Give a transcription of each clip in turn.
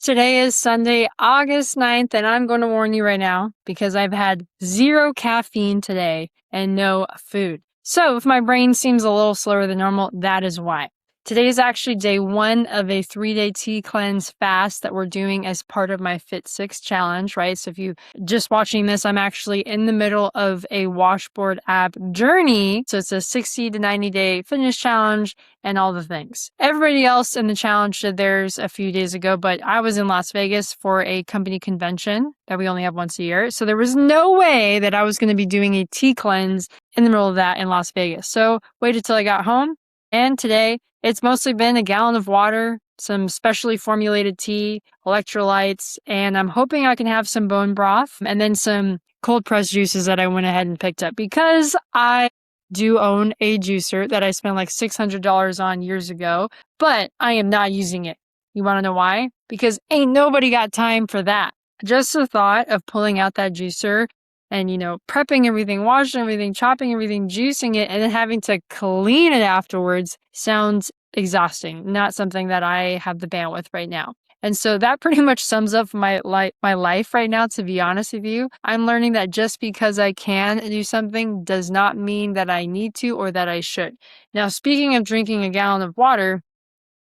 Today is Sunday, August 9th, and I'm going to warn you right now because I've had zero caffeine today and no food. So if my brain seems a little slower than normal, that is why. Today is actually day 1 of a 3-day tea cleanse fast that we're doing as part of my Fit 6 challenge, right? So if you just watching this, I'm actually in the middle of a washboard app journey. So it's a 60 to 90 day fitness challenge and all the things. Everybody else in the challenge did theirs a few days ago, but I was in Las Vegas for a company convention that we only have once a year. So there was no way that I was going to be doing a tea cleanse in the middle of that in Las Vegas. So waited till I got home. And today it's mostly been a gallon of water, some specially formulated tea, electrolytes, and I'm hoping I can have some bone broth and then some cold pressed juices that I went ahead and picked up because I do own a juicer that I spent like $600 on years ago, but I am not using it. You want to know why? Because ain't nobody got time for that. Just the thought of pulling out that juicer and, prepping everything, washing everything, chopping everything, juicing it, and then having to clean it afterwards sounds exhausting. Not something that I have the bandwidth right now. And so that pretty much sums up my life right now, to be honest with you. I'm learning that just because I can do something does not mean that I need to or that I should. Now, speaking of drinking a gallon of water,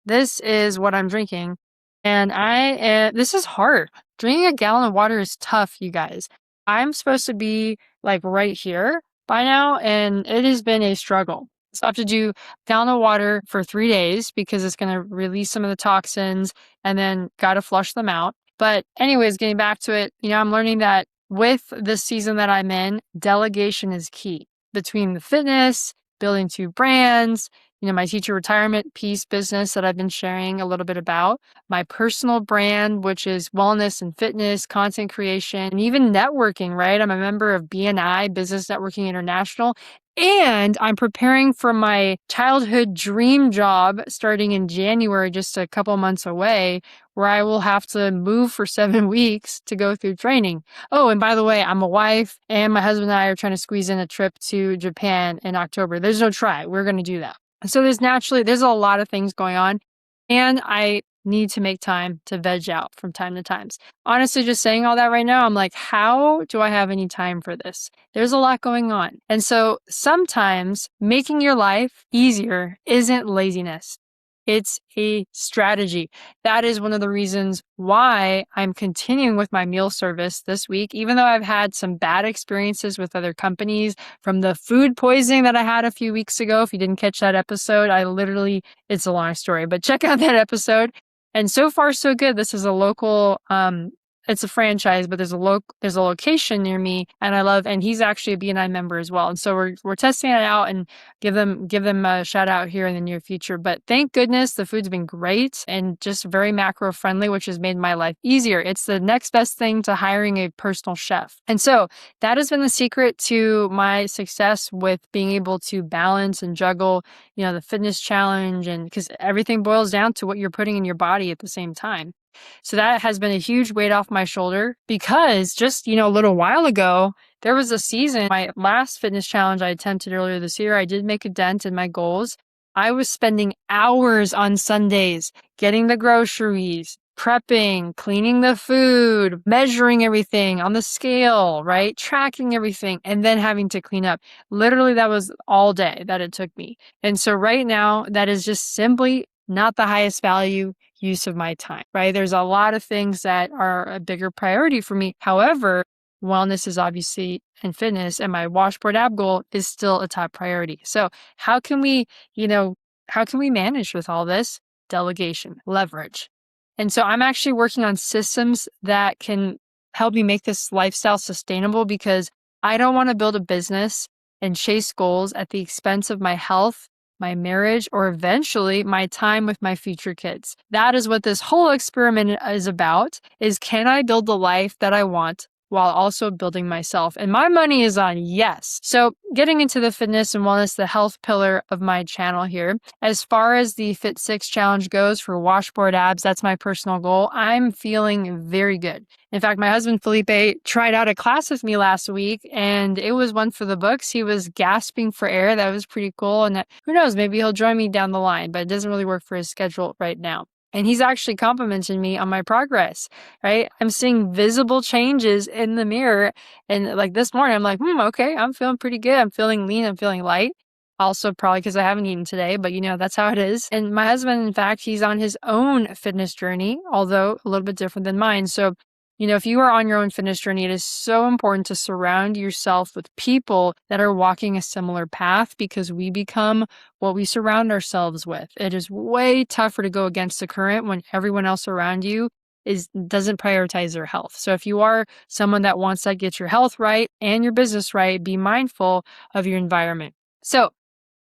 this is what I'm drinking. And this is hard. Drinking a gallon of water is tough, you guys. I'm supposed to be like right here by now, and it has been a struggle. So I have to do gallon of water for 3 days because it's going to release some of the toxins and then got to flush them out. But anyways, getting back to it, I'm learning that with this season that I'm in, delegation is key between the fitness, building 2 brands, my teacher retirement piece business that I've been sharing a little bit about, my personal brand, which is wellness and fitness, content creation, and even networking, right? I'm a member of BNI, Business Networking International, and I'm preparing for my childhood dream job starting in January, just a couple months away, where I will have to move for 7 weeks to go through training. Oh, and by the way, I'm a wife, and my husband and I are trying to squeeze in a trip to Japan in October. There's no try. We're going to do that. So there's a lot of things going on, and I need to make time to veg out from time to time. Honestly, just saying all that right now, I'm like, how do I have any time for this? There's a lot going on. And so sometimes making your life easier isn't laziness. It's a strategy. That is one of the reasons why I'm continuing with my meal service this week, even though I've had some bad experiences with other companies from the food poisoning that I had a few weeks ago. If you didn't catch that episode, it's a long story, but check out that episode. And so far, so good. This is a local, it's a franchise, but there's a location near me, and he's actually a BNI member as well. And so we're testing it out and give them a shout out here in the near future. But thank goodness the food's been great and just very macro friendly, which has made my life easier. It's the next best thing to hiring a personal chef. And so that has been the secret to my success with being able to balance and juggle, the fitness challenge, and because everything boils down to what you're putting in your body at the same time. So that has been a huge weight off my shoulder because just, a little while ago, there was a season, my last fitness challenge I attempted earlier this year, I did make a dent in my goals. I was spending hours on Sundays getting the groceries, prepping, cleaning the food, measuring everything on the scale, right? Tracking everything, and then having to clean up. Literally, that was all day that it took me. And so right now, that is just simply not the highest value use of my time, right? There's a lot of things that are a bigger priority for me. However, wellness is obviously, and fitness, and my washboard ab goal is still a top priority. So how can we manage with all this? Delegation, leverage. And so I'm actually working on systems that can help me make this lifestyle sustainable because I don't want to build a business and chase goals at the expense of my health, my marriage, or eventually my time with my future kids. That is what this whole experiment is about, is can I build the life that I want while also building myself? And my money is on yes. So getting into the fitness and wellness, the health pillar of my channel here, as far as the Fit 6 challenge goes for washboard abs, that's my personal goal. I'm feeling very good. In fact, my husband Felipe tried out a class with me last week and it was one for the books. He was gasping for air. That was pretty cool. And who knows, maybe he'll join me down the line, but it doesn't really work for his schedule right now. And he's actually complimenting me on my progress, right? I'm seeing visible changes in the mirror. And like this morning, I'm like, okay, I'm feeling pretty good. I'm feeling lean. I'm feeling light. Also, probably because I haven't eaten today, but that's how it is. And my husband, in fact, he's on his own fitness journey, although a little bit different than mine. So, if you are on your own fitness journey, it is so important to surround yourself with people that are walking a similar path, because we become what we surround ourselves with. It is way tougher to go against the current when everyone else around you doesn't prioritize their health. So if you are someone that wants to get your health right and your business right, be mindful of your environment. So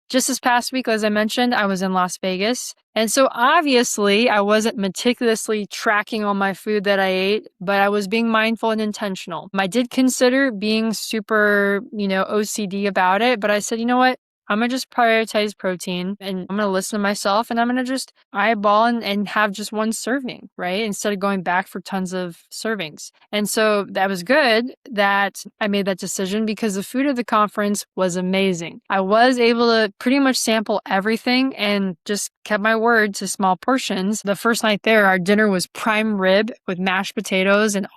just this past week, as I mentioned, I was in Las Vegas. And so obviously I wasn't meticulously tracking all my food that I ate, but I was being mindful and intentional. I did consider being super, OCD about it, but I said, you know what? I'm going to just prioritize protein, and I'm going to listen to myself, and I'm going to just eyeball and have just one serving, right? Instead of going back for tons of servings. And so that was good that I made that decision, because the food at the conference was amazing. I was able to pretty much sample everything and just kept my word to small portions. The first night there, our dinner was prime rib with mashed potatoes and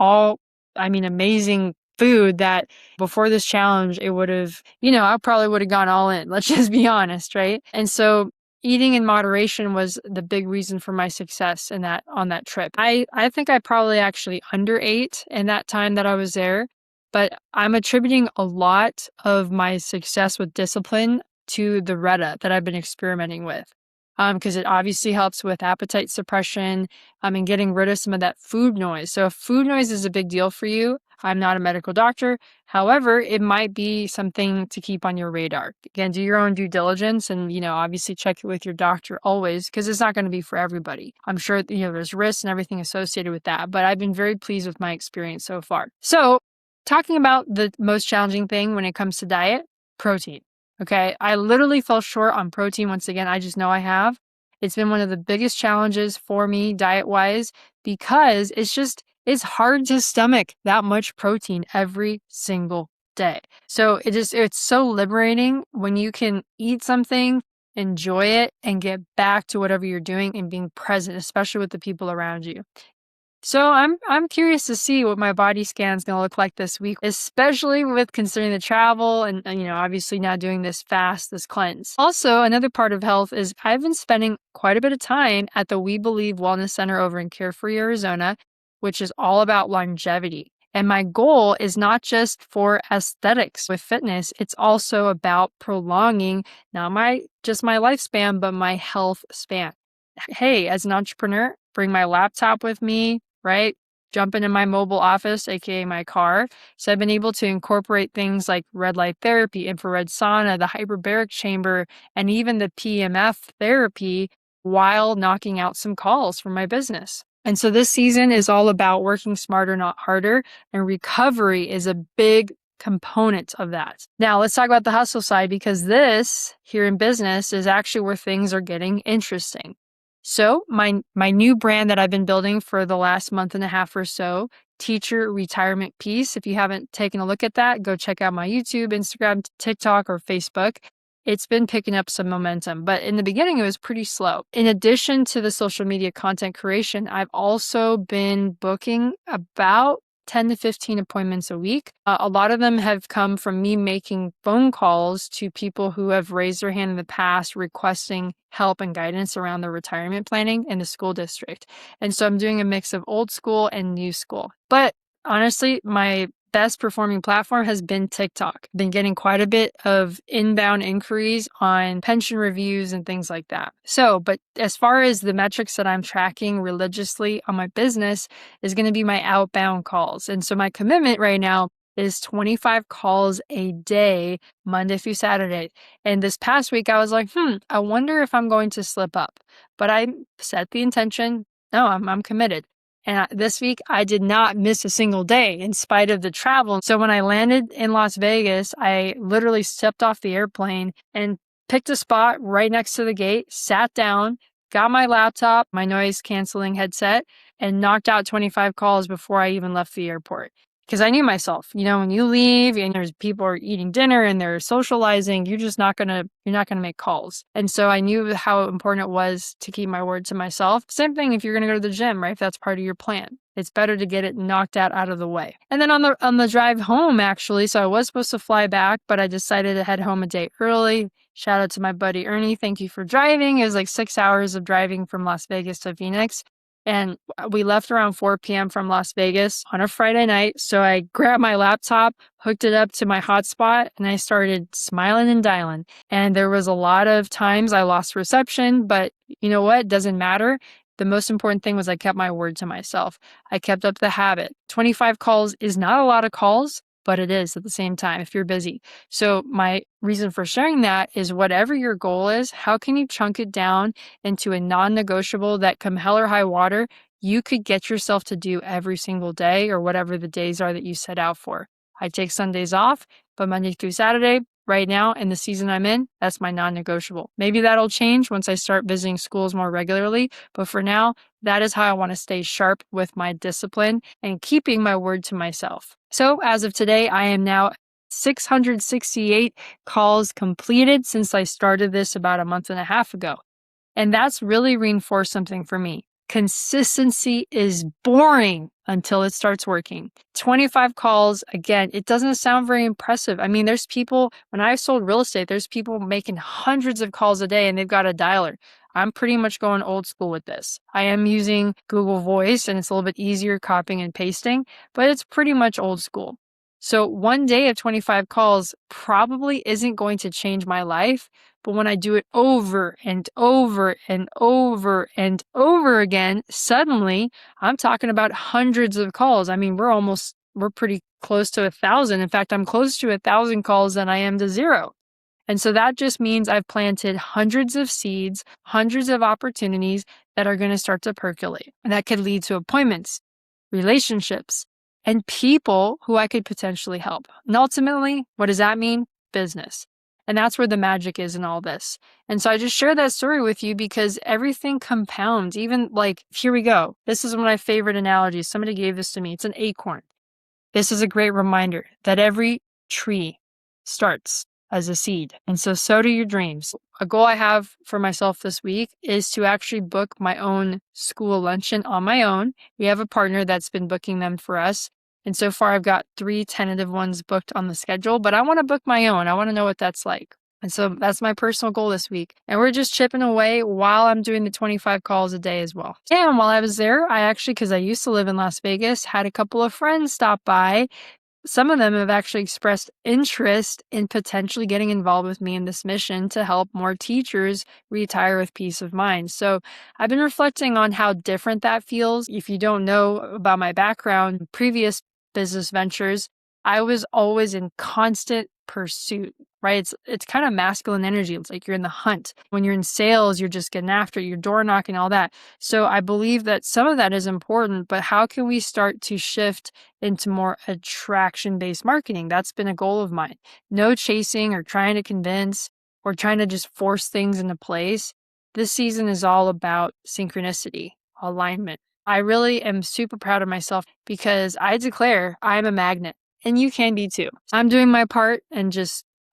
amazing food that before this challenge, it would have, I probably would have gone all in. Let's just be honest, right? And so eating in moderation was the big reason for my success on that trip. I think I probably actually underate in that time that I was there, but I'm attributing a lot of my success with discipline to the Retta that I've been experimenting with. Because it obviously helps with appetite suppression, and getting rid of some of that food noise. So if food noise is a big deal for you, I'm not a medical doctor. However, it might be something to keep on your radar. Again, do your own due diligence and, obviously check it with your doctor always, because it's not going to be for everybody. I'm sure, there's risks and everything associated with that, but I've been very pleased with my experience so far. So talking about the most challenging thing when it comes to diet, protein. Okay, I literally fell short on protein once again. I just know I have. It's been one of the biggest challenges for me diet-wise, because it's hard to stomach that much protein every single day. So it's so liberating when you can eat something, enjoy it, and get back to whatever you're doing and being present, especially with the people around you. So I'm curious to see what my body scan is going to look like this week, especially with considering the travel and obviously now doing this cleanse. Also, another part of health is I've been spending quite a bit of time at the We Believe Wellness Center over in Carefree, Arizona, which is all about longevity. And my goal is not just for aesthetics with fitness, it's also about prolonging not just my lifespan, but my health span. Hey, as an entrepreneur, bring my laptop with me, right? Jump into my mobile office, aka my car. So I've been able to incorporate things like red light therapy, infrared sauna, the hyperbaric chamber, and even the PMF therapy while knocking out some calls for my business. And so this season is all about working smarter, not harder, and recovery is a big component of that. Now, let's talk about the hustle side, because this here in business is actually where things are getting interesting. So my new brand that I've been building for the last month and a half or so, Teacher Retirement Peace. If you haven't taken a look at that, go check out my YouTube, Instagram, TikTok, or Facebook. It's been picking up some momentum, but in the beginning, it was pretty slow. In addition to the social media content creation, I've also been booking about 10 to 15 appointments a week. A lot of them have come from me making phone calls to people who have raised their hand in the past requesting help and guidance around their retirement planning in the school district. And so I'm doing a mix of old school and new school. But honestly, my best performing platform has been TikTok. Been getting quite a bit of inbound inquiries on pension reviews and things like that. So, but as far as the metrics that I'm tracking religiously on my business is going to be my outbound calls. And so my commitment right now is 25 calls a day, Monday through Saturday. And this past week, I was like, I wonder if I'm going to slip up. But I set the intention. No, I'm committed. And this week, I did not miss a single day in spite of the travel. So when I landed in Las Vegas, I literally stepped off the airplane and picked a spot right next to the gate, sat down, got my laptop, my noise canceling headset, and knocked out 25 calls before I even left the airport. Because I knew myself, when you leave and there's people are eating dinner and they're socializing, you're not gonna make calls. And so I knew how important it was to keep my word to myself. Same thing if you're gonna go to the gym, right? If that's part of your plan, it's better to get it knocked out of the way. And then on the drive home, actually, so I was supposed to fly back, but I decided to head home a day early. Shout out to my buddy Ernie. Thank you for driving. It was like 6 hours of driving from Las Vegas to Phoenix. And we left around 4 p.m. from Las Vegas on a Friday night. So I grabbed my laptop, hooked it up to my hotspot, and I started smiling and dialing. And there was a lot of times I lost reception, but you know what? Doesn't matter. The most important thing was I kept my word to myself. I kept up the habit. 25 calls is not a lot of calls, but it is at the same time if you're busy. So my reason for sharing that is whatever your goal is, how can you chunk it down into a non-negotiable that come hell or high water, you could get yourself to do every single day or whatever the days are that you set out for. I take Sundays off, but Monday through Saturday, right now in the season I'm in, that's my non-negotiable. Maybe that'll change once I start visiting schools more regularly, but for now, that is how I want to stay sharp with my discipline and keeping my word to myself. So as of today, I am now 668 calls completed since I started this about a month and a half ago. And that's really reinforced something for me. Consistency is boring until it starts working. 25 calls, again, it doesn't sound very impressive. I mean, there's people, when I sold real estate, there's people making hundreds of calls a day and they've got a dialer. I'm pretty much going old school with this. I am using Google Voice and it's a little bit easier copying and pasting, but it's pretty much old school. So one day of 25 calls probably isn't going to change my life, but when I do it over and over and over and over again, suddenly I'm talking about hundreds of calls. I mean, we're pretty close to 1,000. In fact, I'm close to 1,000 calls than I am to 0. And so that just means I've planted hundreds of seeds, hundreds of opportunities that are going to start to percolate. And that could lead to appointments, relationships, and people who I could potentially help. And ultimately, what does that mean? Business. And that's where the magic is in all this. And so I just share that story with you because everything compounds. Even like, here we go. This is one of my favorite analogies. Somebody gave this to me. It's an acorn. This is a great reminder that every tree starts as a seed. And so do your dreams. A goal I have for myself this week is to actually book my own school luncheon on my own. We have a partner that's been booking them for us. And so far I've got 3 tentative ones booked on the schedule, but I want to book my own. I want to know what that's like. And so that's my personal goal this week. And we're just chipping away while I'm doing the 25 calls a day as well. And while I was there, I actually, because I used to live in Las Vegas, had a couple of friends stop by. Some of them have actually expressed interest in potentially getting involved with me in this mission to help more teachers retire with peace of mind. So I've been reflecting on how different that feels. If you don't know about my background, previous business ventures, I was always in constant pursuit, right? It's kind of masculine energy. It's like you're in the hunt. When you're in sales, you're just getting after it, you're door knocking, all that. So I believe that some of that is important, but how can we start to shift into more attraction-based marketing? That's been a goal of mine. No chasing or trying to convince or trying to just force things into place. This season is all about synchronicity, alignment. I really am super proud of myself because I declare I'm a magnet. And you can be too. I'm doing my part and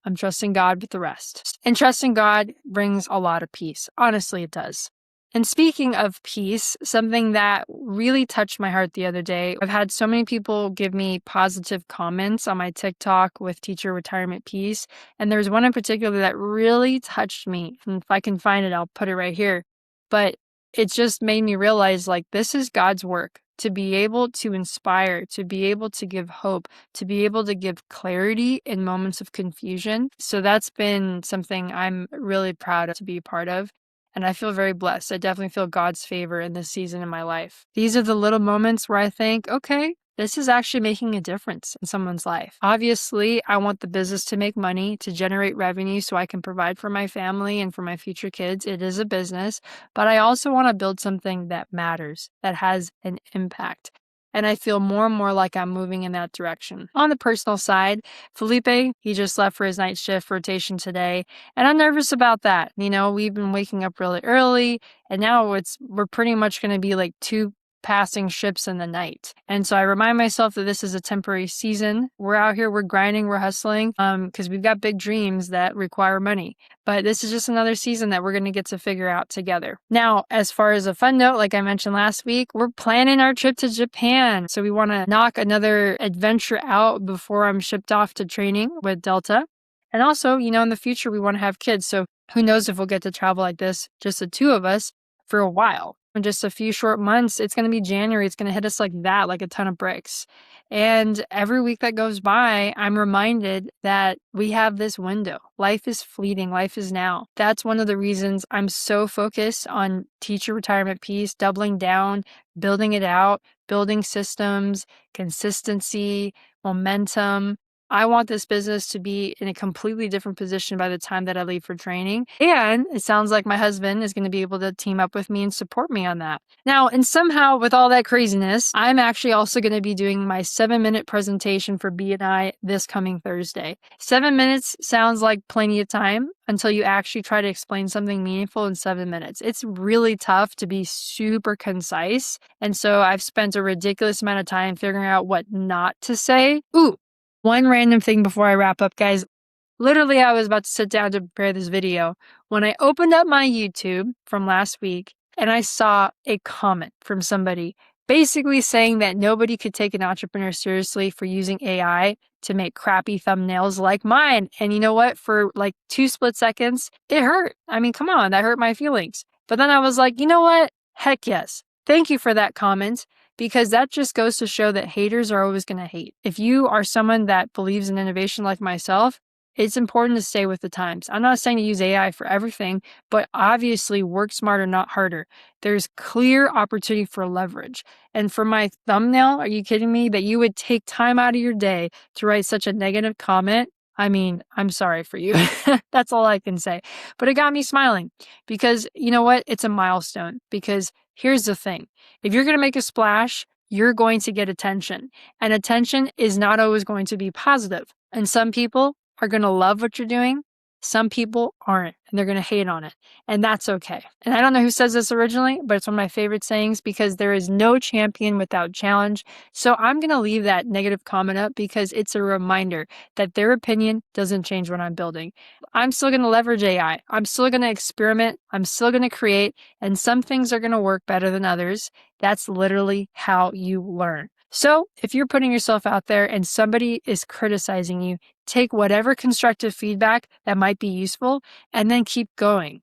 I'm trusting God with the rest. And trusting God brings a lot of peace. Honestly, it does. And speaking of peace, something that really touched my heart the other day, I've had so many people give me positive comments on my TikTok with teacher retirement peace. And there's one in particular that really touched me. And if I can find it, I'll put it right here. But it just made me realize like this is God's work. To be able to inspire, to be able to give hope, to be able to give clarity in moments of confusion. So that's been something I'm really proud to be a part of. And I feel very blessed. I definitely feel God's favor in this season in my life. These are the little moments where I think, okay, this is actually making a difference in someone's life. Obviously, I want the business to make money, to generate revenue so I can provide for my family and for my future kids. It is a business, but I also want to build something that matters, that has an impact. And I feel more and more like I'm moving in that direction. On the personal side, Felipe, he just left for his night shift rotation today. And I'm nervous about that. You know, we've been waking up really early and now we're pretty much going to be like 2 passing ships in the night. And so I remind myself that this is a temporary season. We're out here, we're grinding, we're hustling, because we've got big dreams that require money. But this is just another season that we're going to get to figure out together. Now, as far as a fun note, like I mentioned last week, we're planning our trip to Japan. So we want to knock another adventure out before I'm shipped off to training with Delta. And also, in the future, we want to have kids. So who knows if we'll get to travel like this, just the two of us, for a while. In just a few short months, it's going to be January. It's going to hit us like that, like a ton of bricks. And every week that goes by, I'm reminded that we have this window. Life is fleeting. Life is now. That's one of the reasons I'm so focused on teacher retirement piece, doubling down, building it out, building systems, consistency, momentum. I want this business to be in a completely different position by the time that I leave for training. And it sounds like my husband is going to be able to team up with me and support me on that. Now, and somehow with all that craziness, I'm actually also going to be doing my 7-minute presentation for B&I this coming Thursday. 7 minutes sounds like plenty of time until you actually try to explain something meaningful in 7 minutes. It's really tough to be super concise. And so I've spent a ridiculous amount of time figuring out what not to say. One random thing before I wrap up, guys. Literally, I was about to sit down to prepare this video when I opened up my YouTube from last week and I saw a comment from somebody basically saying that nobody could take an entrepreneur seriously for using AI to make crappy thumbnails like mine. And you know what? For like 2 split seconds, it hurt. I mean, come on, that hurt my feelings. But then I was like, you know what? Heck yes. Thank you for that comment. Because that just goes to show that haters are always going to hate. If you are someone that believes in innovation like myself, it's important to stay with the times. I'm not saying to use AI for everything, but obviously work smarter, not harder. There's clear opportunity for leverage. And for my thumbnail, are you kidding me? That you would take time out of your day to write such a negative comment? I mean, I'm sorry for you. That's all I can say. But it got me smiling because you know what? It's a milestone. Because here's the thing. If you're going to make a splash, you're going to get attention. And attention is not always going to be positive. And some people are going to love what you're doing. Some people aren't, and they're going to hate on it. And that's okay. And I don't know who says this originally, but it's one of my favorite sayings because there is no champion without challenge. So I'm going to leave that negative comment up because it's a reminder that their opinion doesn't change what I'm building. I'm still going to leverage AI. I'm still going to experiment. I'm still going to create, and some things are going to work better than others. That's literally how you learn. So if you're putting yourself out there and somebody is criticizing you, take whatever constructive feedback that might be useful and then keep going.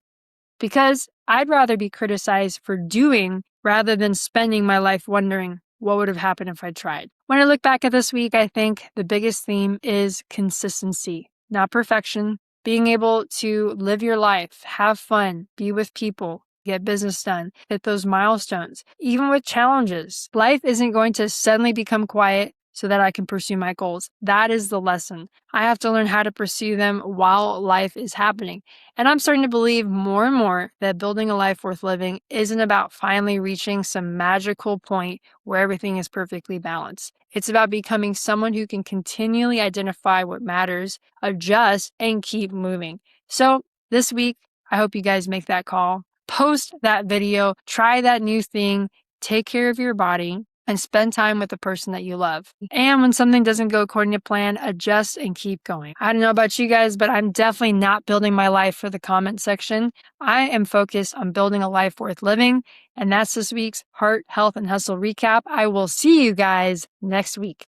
Because I'd rather be criticized for doing rather than spending my life wondering what would have happened if I tried. When I look back at this week, I think the biggest theme is consistency, not perfection. Being able to live your life, have fun, be with people, get business done, hit those milestones, even with challenges. Life isn't going to suddenly become quiet so that I can pursue my goals. That is the lesson. I have to learn how to pursue them while life is happening. And I'm starting to believe more and more that building a life worth living isn't about finally reaching some magical point where everything is perfectly balanced. It's about becoming someone who can continually identify what matters, adjust, and keep moving. So this week, I hope you guys make that call. Post that video, try that new thing, take care of your body, and spend time with the person that you love. And when something doesn't go according to plan, adjust and keep going. I don't know about you guys, but I'm definitely not building my life for the comment section. I am focused on building a life worth living. And that's this week's Heart, Health, and Hustle recap. I will see you guys next week.